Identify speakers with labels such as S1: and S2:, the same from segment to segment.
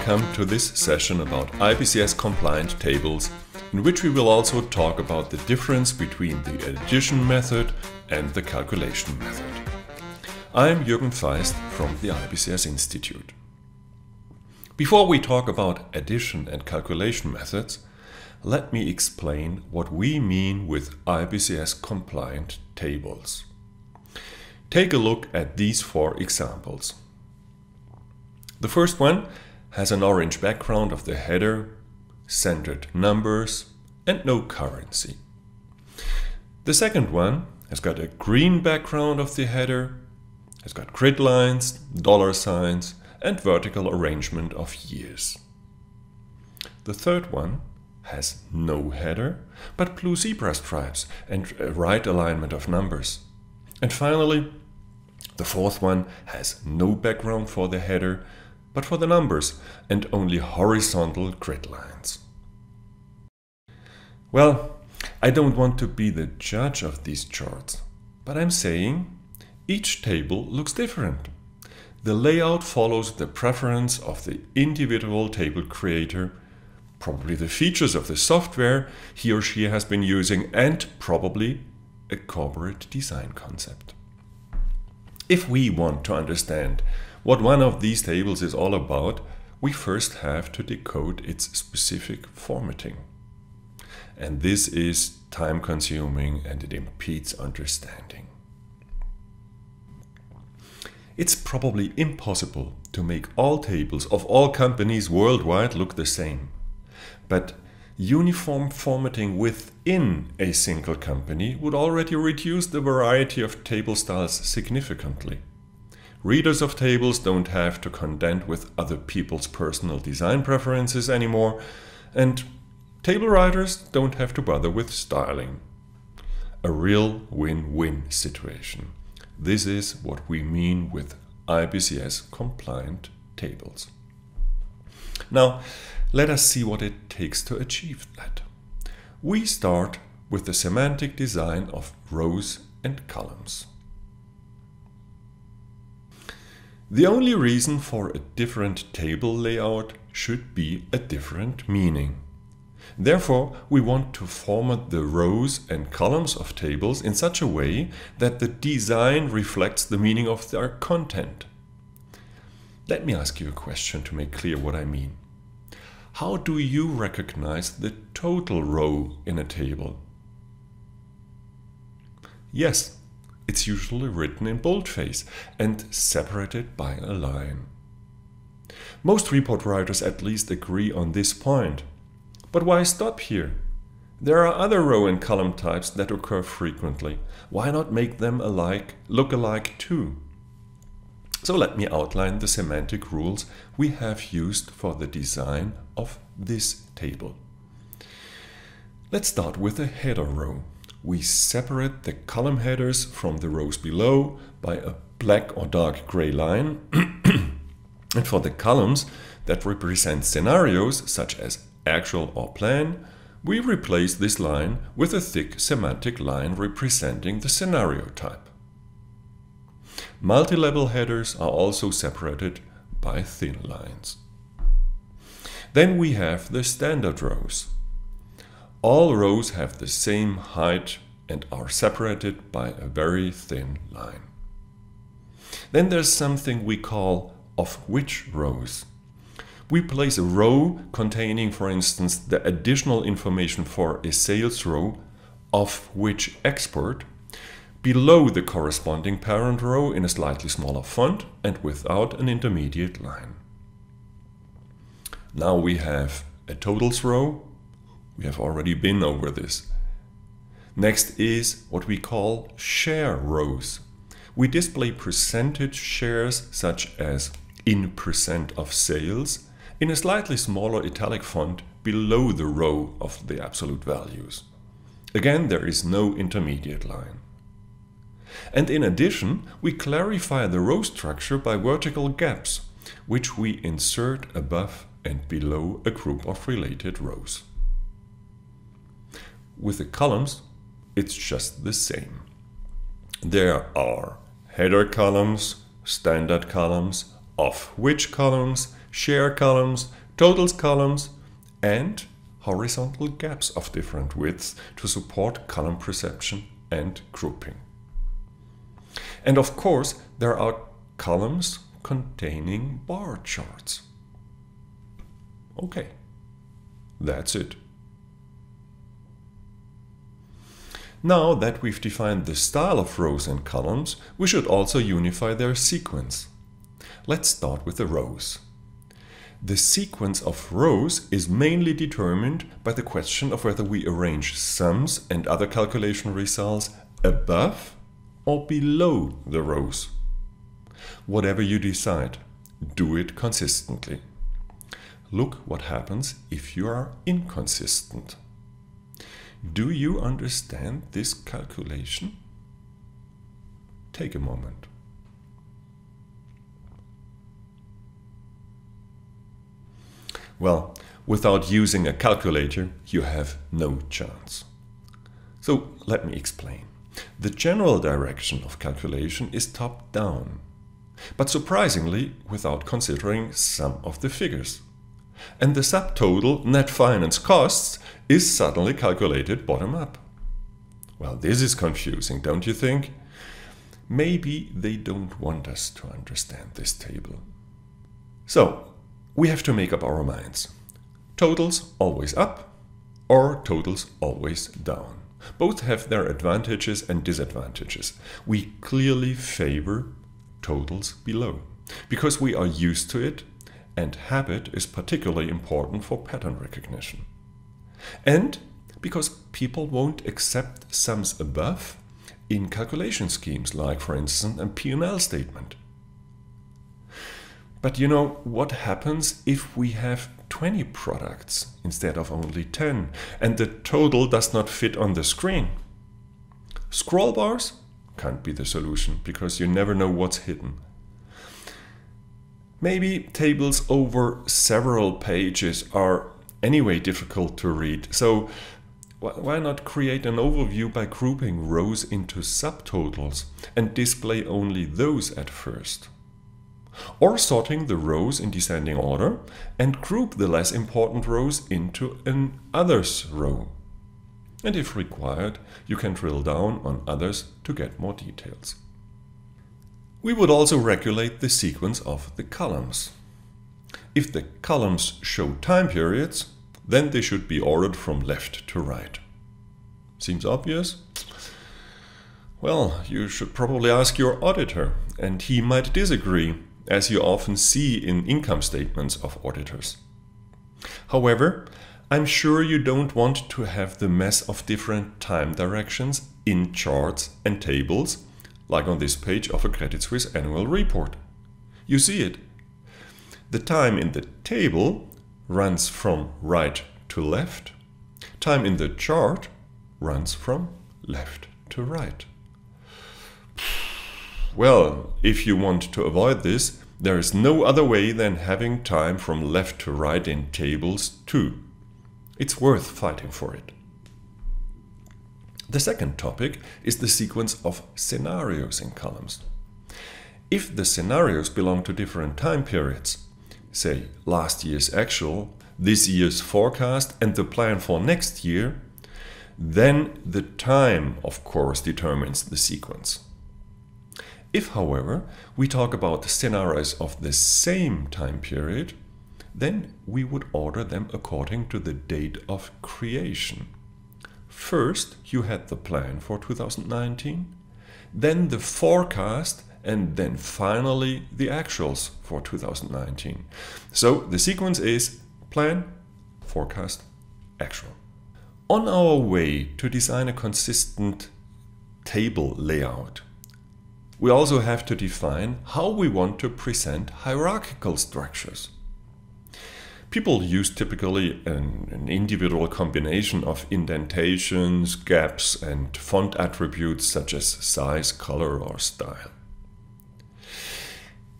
S1: welcome to this session about IBCS compliant tables, in which we will also talk about the difference between the addition method and the calculation method. I'm Jürgen Faisst from the IBCS Institute. Before we talk about addition and calculation methods, let me explain what we mean with IBCS compliant tables. Take a look at these four examples. The first one has an orange background of the header, centered numbers, and no currency. The second one has got a green background of the header, has got grid lines, dollar signs, and vertical arrangement of years. The third one has no header, but blue zebra stripes and a right alignment of numbers. And finally, the fourth one has no background for the header, but for the numbers, and only horizontal grid lines. Well, I don't want to be the judge of these charts, but I'm saying each table looks different. The layout follows the preference of the individual table creator, probably the features of the software he or she has been using, and probably a corporate design concept. If we want to understand what one of these tables is all about, we first have to decode its specific formatting. And this is time-consuming and it impedes understanding. It's probably impossible to make all tables of all companies worldwide look the same. But uniform formatting within a single company would already reduce the variety of table styles significantly. Readers of tables don't have to contend with other people's personal design preferences anymore, and table writers don't have to bother with styling. A real win-win situation. This is what we mean with IBCS compliant tables. Now, let us see what it takes to achieve that. We start with the semantic design of rows and columns. The only reason for a different table layout should be a different meaning. Therefore, we want to format the rows and columns of tables in such a way that the design reflects the meaning of their content. Let me ask you a question to make clear what I mean. How do you recognize the total row in a table? Yes, it's usually written in boldface and separated by a line. Most report writers at least agree on this point. But why stop here? There are other row and column types that occur frequently. Why not make them look alike too? So let me outline the semantic rules we have used for the design of this table. Let's start with the header row. We separate the column headers from the rows below by a black or dark gray line. And for the columns that represent scenarios such as actual or plan, we replace this line with a thick semantic line representing the scenario type. Multi-level headers are also separated by thin lines. Then we have the standard rows. All rows have the same height and are separated by a very thin line. Then there's something we call of which rows. We place a row containing, for instance, the additional information for a sales row of which export below the corresponding parent row in a slightly smaller font and without an intermediate line. Now we have a totals row. We have already been over this. Next is what we call share rows. We display percentage shares such as in percent of sales in a slightly smaller italic font below the row of the absolute values. Again, there is no intermediate line. And in addition, we clarify the row structure by vertical gaps, which we insert above and below a group of related rows. With the columns, it's just the same. There are header columns, standard columns, of which columns, share columns, totals columns, and horizontal gaps of different widths to support column perception and grouping. And of course, there are columns containing bar charts. Okay, that's it. Now that we've defined the style of rows and columns, we should also unify their sequence. Let's start with the rows. The sequence of rows is mainly determined by the question of whether we arrange sums and other calculation results above or below the rows. Whatever you decide, do it consistently. Look what happens if you are inconsistent. Do you understand this calculation? Take a moment. Well, without using a calculator, you have no chance. So let me explain. The general direction of calculation is top-down, but surprisingly without considering some of the figures. And the subtotal net finance costs is suddenly calculated bottom-up. Well, this is confusing, don't you think? Maybe they don't want us to understand this table. So, we have to make up our minds. Totals always up or totals always down. Both have their advantages and disadvantages. We clearly favor totals below because we are used to it, and habit is particularly important for pattern recognition. And because people won't accept sums above in calculation schemes like, for instance, a P&L statement. But you know, what happens if we have 20 products instead of only 10 and the total does not fit on the screen? Scroll bars can't be the solution because you never know what's hidden. Maybe tables over several pages are anyway difficult to read, so why not create an overview by grouping rows into subtotals and display only those at first? Or sorting the rows in descending order and group the less important rows into an others row. And if required, you can drill down on others to get more details. We would also regulate the sequence of the columns. If the columns show time periods, then they should be ordered from left to right. Seems obvious? Well, you should probably ask your auditor, and he might disagree, as you often see in income statements of auditors. However, I'm sure you don't want to have the mess of different time directions in charts and tables, like on this page of a Credit Suisse annual report. You see it. The time in the table runs from right to left. Time in the chart runs from left to right. Well, if you want to avoid this, there is no other way than having time from left to right in tables too. It's worth fighting for it. The second topic is the sequence of scenarios in columns. If the scenarios belong to different time periods, say last year's actual, this year's forecast and the plan for next year, then the time, of course, determines the sequence. If, however, we talk about scenarios of the same time period, then we would order them according to the date of creation. First, you had the plan for 2019, then the forecast, and then finally the actuals for 2019. So the sequence is plan, forecast, actual. On our way to design a consistent table layout, we also have to define how we want to present hierarchical structures. People use typically an individual combination of indentations, gaps, and font attributes such as size, color, or style.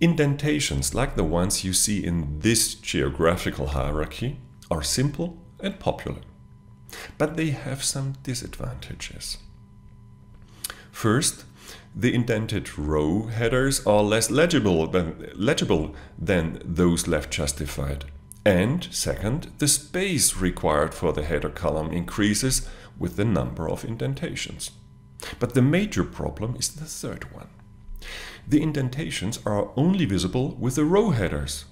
S1: Indentations, like the ones you see in this geographical hierarchy, are simple and popular, but they have some disadvantages. First, the indented row headers are less legible than those left justified. And second, the space required for the header column increases with the number of indentations. But the major problem is the third one. The indentations are only visible with the row headers,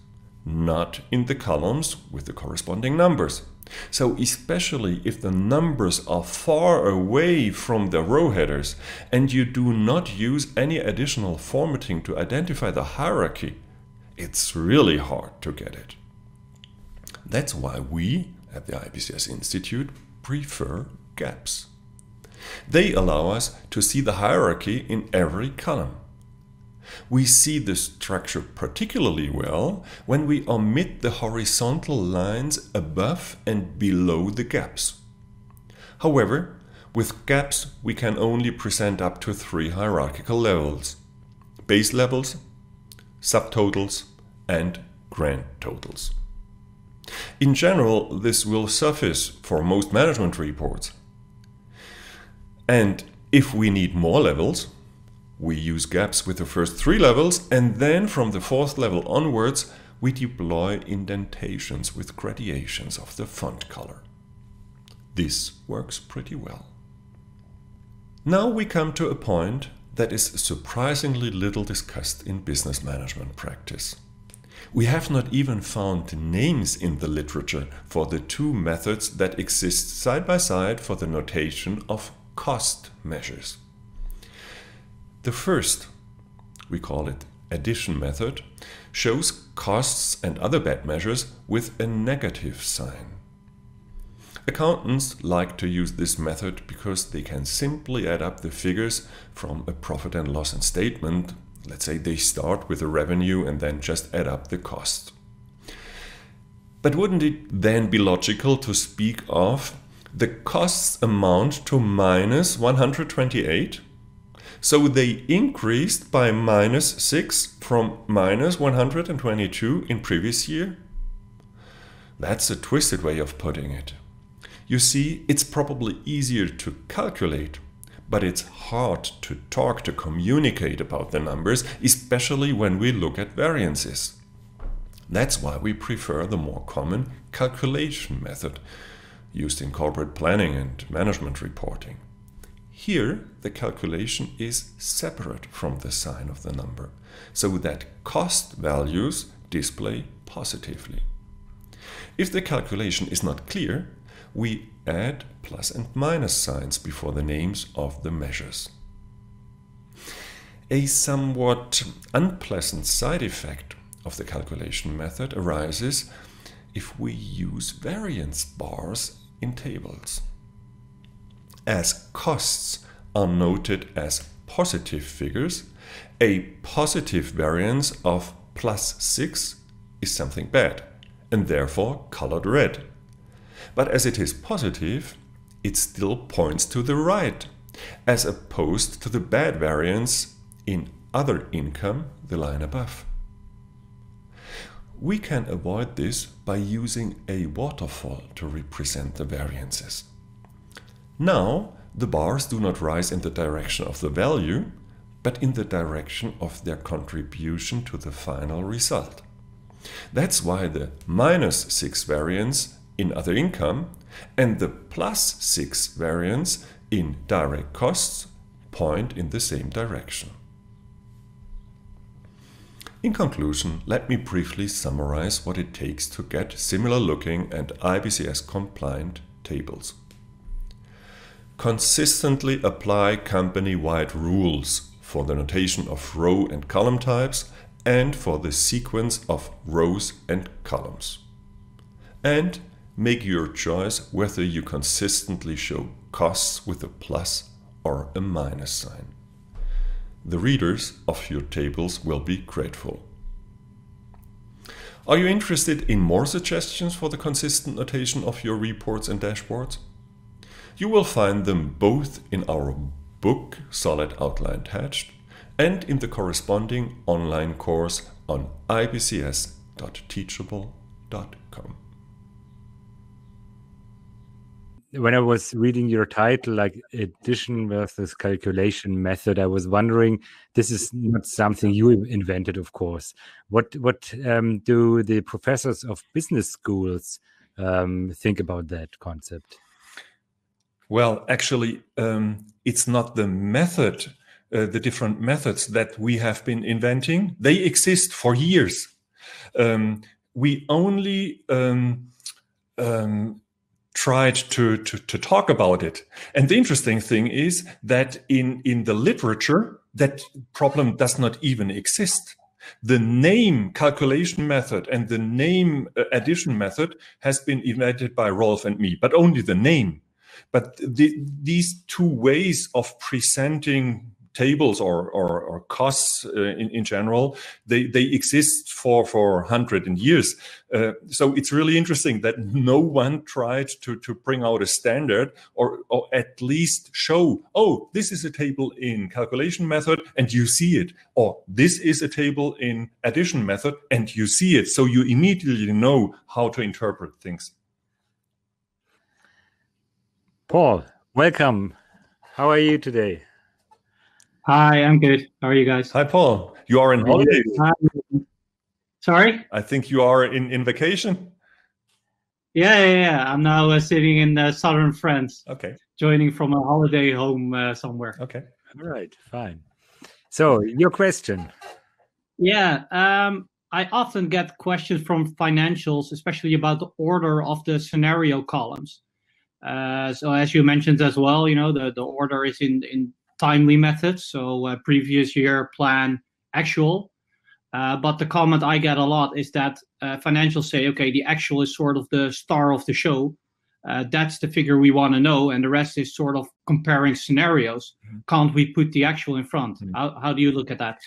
S1: not in the columns with the corresponding numbers. So especially if the numbers are far away from the row headers and you do not use any additional formatting to identify the hierarchy, it's really hard to get it. That's why we at the IBCS Institute prefer gaps. They allow us to see the hierarchy in every column. We see the structure particularly well when we omit the horizontal lines above and below the gaps. However, with gaps we can only present up to 3 hierarchical levels: base levels, subtotals, and grand totals. In general, this will suffice for most management reports. And if we need more levels, we use gaps with the first 3 levels, and then from the 4th level onwards we deploy indentations with gradations of the font color. This works pretty well. Now we come to a point that is surprisingly little discussed in business management practice. We have not even found names in the literature for the 2 methods that exist side by side for the notation of cost measures. The first, we call it addition method, shows costs and other bad measures with a negative sign. Accountants like to use this method because they can simply add up the figures from a profit and loss statement. Let's say they start with the revenue and then just add up the cost. But wouldn't it then be logical to speak of the costs amount to minus 128? So they increased by minus 6 from minus 122 in previous year? That's a twisted way of putting it. You see, it's probably easier to calculate, but it's hard to talk, to communicate about the numbers, especially when we look at variances. That's why we prefer the more common calculation method used in corporate planning and management reporting. Here, the calculation is separate from the sign of the number, so that cost values display positively. If the calculation is not clear, we add plus and minus signs before the names of the measures. A somewhat unpleasant side effect of the calculation method arises if we use variance bars in tables. As costs are noted as positive figures, a positive variance of plus 6 is something bad, and therefore colored red. But as it is positive, it still points to the right, as opposed to the bad variance in other income, the line above. We can avoid this by using a waterfall to represent the variances. Now, the bars do not rise in the direction of the value, but in the direction of their contribution to the final result. That's why the minus 6 variance in other income and the plus 6 variance in direct costs point in the same direction. In conclusion, let me briefly summarize what it takes to get similar looking and IBCS compliant tables. Consistently apply company-wide rules for the notation of row and column types and for the sequence of rows and columns. And make your choice whether you consistently show costs with a plus or a minus sign. The readers of your tables will be grateful. Are you interested in more suggestions for the consistent notation of your reports and dashboards? You will find them both in our book, Solid Outline Attached, and in the corresponding online course on ibcs.teachable.com.
S2: when I was reading your title, like addition versus calculation method, I was wondering, this is not something you invented, of course. What do the professors of business schools think about that concept?
S1: Well, actually, it's not the method, the different methods that we have been inventing. They exist for years. We only tried to talk about it. And the interesting thing is that in the literature, that problem does not even exist. The name calculation method and the name addition method has been invented by Rolf and me, but only the name. But these two ways of presenting tables or costs in general, they exist for 100 years. So it's really interesting that no one tried to bring out a standard or at least show, oh, this is a table in calculation method and you see it, or this is a table in addition method and you see it. So you immediately know how to interpret things.
S2: Paul, welcome. How are you today?
S3: Hi, I'm good. How are you guys?
S1: Hi, Paul. You are in holidays.
S3: Sorry?
S1: I think you are in vacation.
S3: Yeah. I'm now sitting in southern France.
S1: Okay.
S3: Joining from a holiday home somewhere.
S1: Okay.
S2: All right, fine. So your question.
S3: Yeah. I often get questions from financials, especially about the order of the scenario columns. So as you mentioned as well, the order is in timely methods. So previous year, plan, actual. But the comment I get a lot is that financials say, okay, the actual is sort of the star of the show. That's the figure we want to know. And the rest is sort of comparing scenarios. Mm-hmm. Can't we put the actual in front? Mm-hmm. How do you look at that?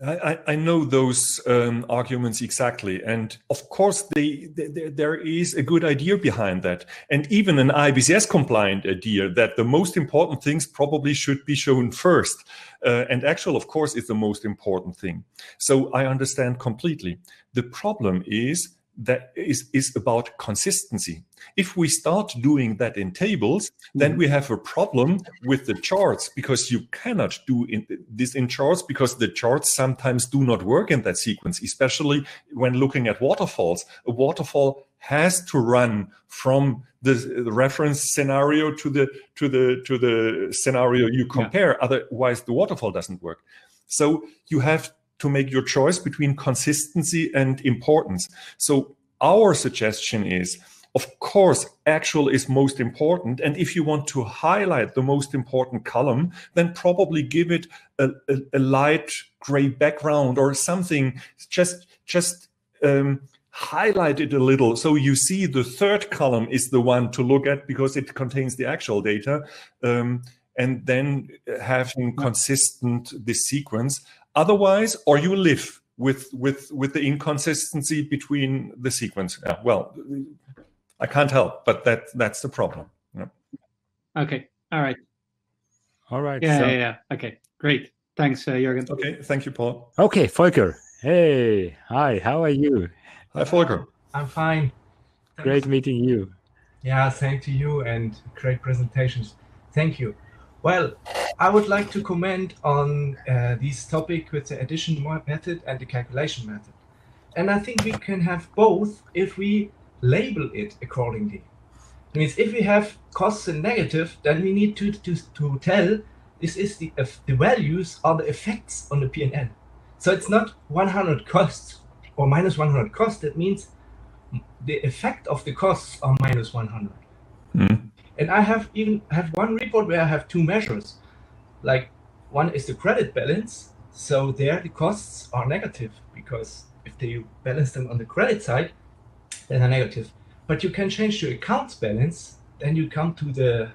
S1: I know those arguments exactly. And of course, there is a good idea behind that. And even an IBCS compliant idea that the most important things probably should be shown first. And actual, of course, is the most important thing. So I understand completely. The problem is that is about consistency. If we start doing that in tables, then we have a problem with the charts, because you cannot do this in charts, because the charts sometimes do not work in that sequence, especially when looking at waterfalls. A waterfall has to run from the reference scenario to the scenario you compare. Yeah. Otherwise, the waterfall doesn't work. So you have to make your choice between consistency and importance. So our suggestion is, of course, actual is most important. And if you want to highlight the most important column, then probably give it a light gray background or something. Just highlight it a little. So you see the third column is the one to look at because it contains the actual data. And then having consistent this sequence. Otherwise, or you live with the inconsistency between the sequence. Yeah, well, I can't help, but that's the problem. Yeah.
S3: Okay. All right.
S2: Yeah.
S3: Yeah. Okay. Great. Thanks, Jürgen.
S1: Okay. Thank you, Paul.
S2: Okay, Volker. Hey. Hi. How are you?
S1: Hi, Volker.
S4: I'm fine.
S2: Thanks. Great meeting you.
S4: Yeah, same to you, and great presentations. Thank you. Well, I would like to comment on this topic with the addition method and the calculation method. And I think we can have both if we label it accordingly. It means if we have costs in negative, then we need to tell this is the values or the effects on the P&L. So it's not 100 costs or minus 100 costs. That means the effect of the costs are minus 100. Mm. And I have one report where I have two measures. Like one is the credit balance. So there the costs are negative because if they balance them on the credit side, then they're negative. But you can change the accounts balance. Then you come to the,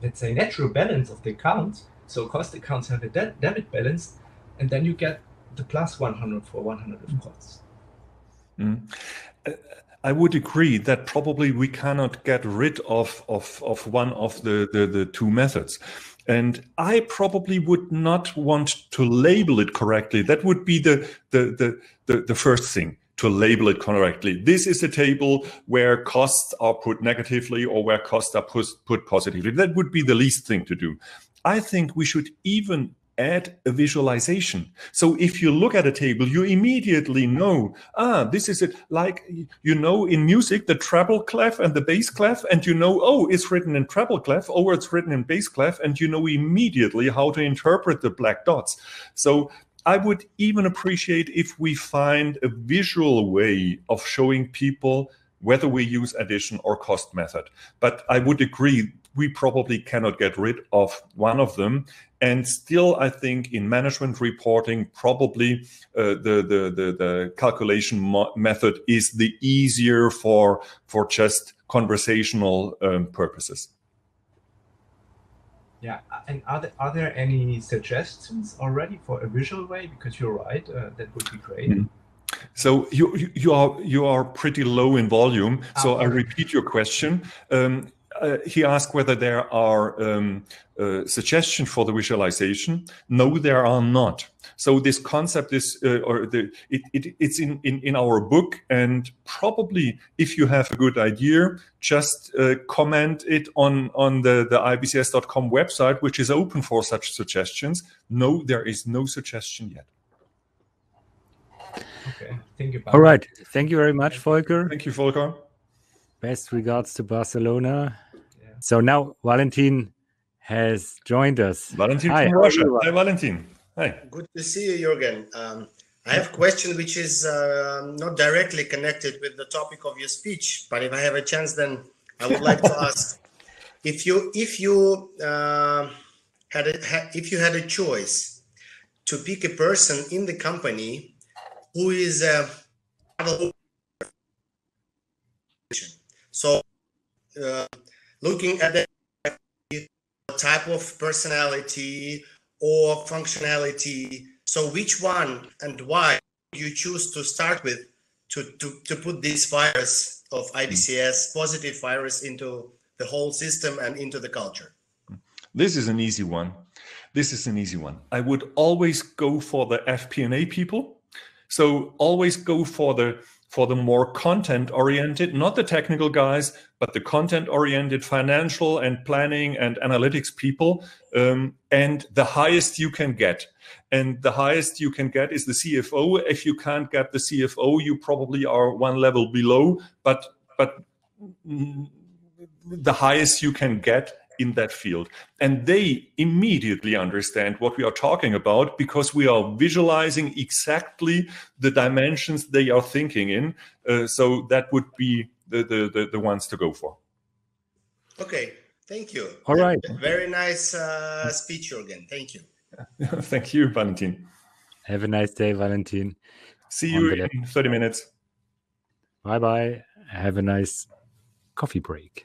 S4: let's say, natural balance of the accounts. So cost accounts have a debit balance. And then you get the plus 100 for 100 of costs.
S1: Mm. I would agree that probably we cannot get rid of one of the two methods. And I probably would not want to label it correctly. That would be the first thing, label it correctly. This is a table where costs are put negatively or where costs are put positively. That would be the least thing to do. I think we should even add a visualization. So if you look at a table, you immediately know, this is it. Like, you know, in music, the treble clef and the bass clef, and you know, oh, it's written in treble clef, or it's written in bass clef, and you know immediately how to interpret the black dots. So I would even appreciate if we find a visual way of showing people whether we use addition or cost method. But I would agree, we probably cannot get rid of one of them. And still, I think in management reporting, probably the calculation method is the easier for just conversational purposes.
S4: Yeah, and are there any suggestions already for a visual way? Because you're right, that would be great. Mm-hmm.
S1: So you are pretty low in volume. So I repeat your question. He asked whether there are suggestions for the visualization. No, there are not. So this concept is, it's in our book, and probably if you have a good idea, just comment it on the IBCS.com website, which is open for such suggestions. No, there is no suggestion yet.
S4: Okay, think about
S2: All right. Thank you very much, Volker.
S1: Thank you, Volker.
S2: Best regards to Barcelona. Yeah. So now Valentin has joined us.
S1: Valentin from Russia. Hi, Valentin. Hi.
S5: Good to see you, Jürgen. I have a question which is not directly connected with the topic of your speech, but if I have a chance, then I would like to ask if you had a choice to pick a person in the company who is so looking at the type of personality or functionality, so which one and why you choose to start with to put this virus of IBCS, positive virus, into the whole system and into the culture?
S1: This is an easy one. I would always go for the FP&A people. So always go for the more content-oriented, not the technical guys, but the content-oriented financial and planning and analytics people, and the highest you can get. And the highest you can get is the CFO. If you can't get the CFO, you probably are one level below, but the highest you can get in that field. And they immediately understand what we are talking about, because we are visualizing exactly the dimensions they are thinking in. So that would be the ones to go for.
S5: Okay, thank you.
S2: All right.
S5: Very nice speech, Jürgen. Thank you.
S1: Thank you, Valentin.
S2: Have a nice day, Valentin.
S1: See you in 30 minutes.
S2: Bye-bye. Have a nice coffee break.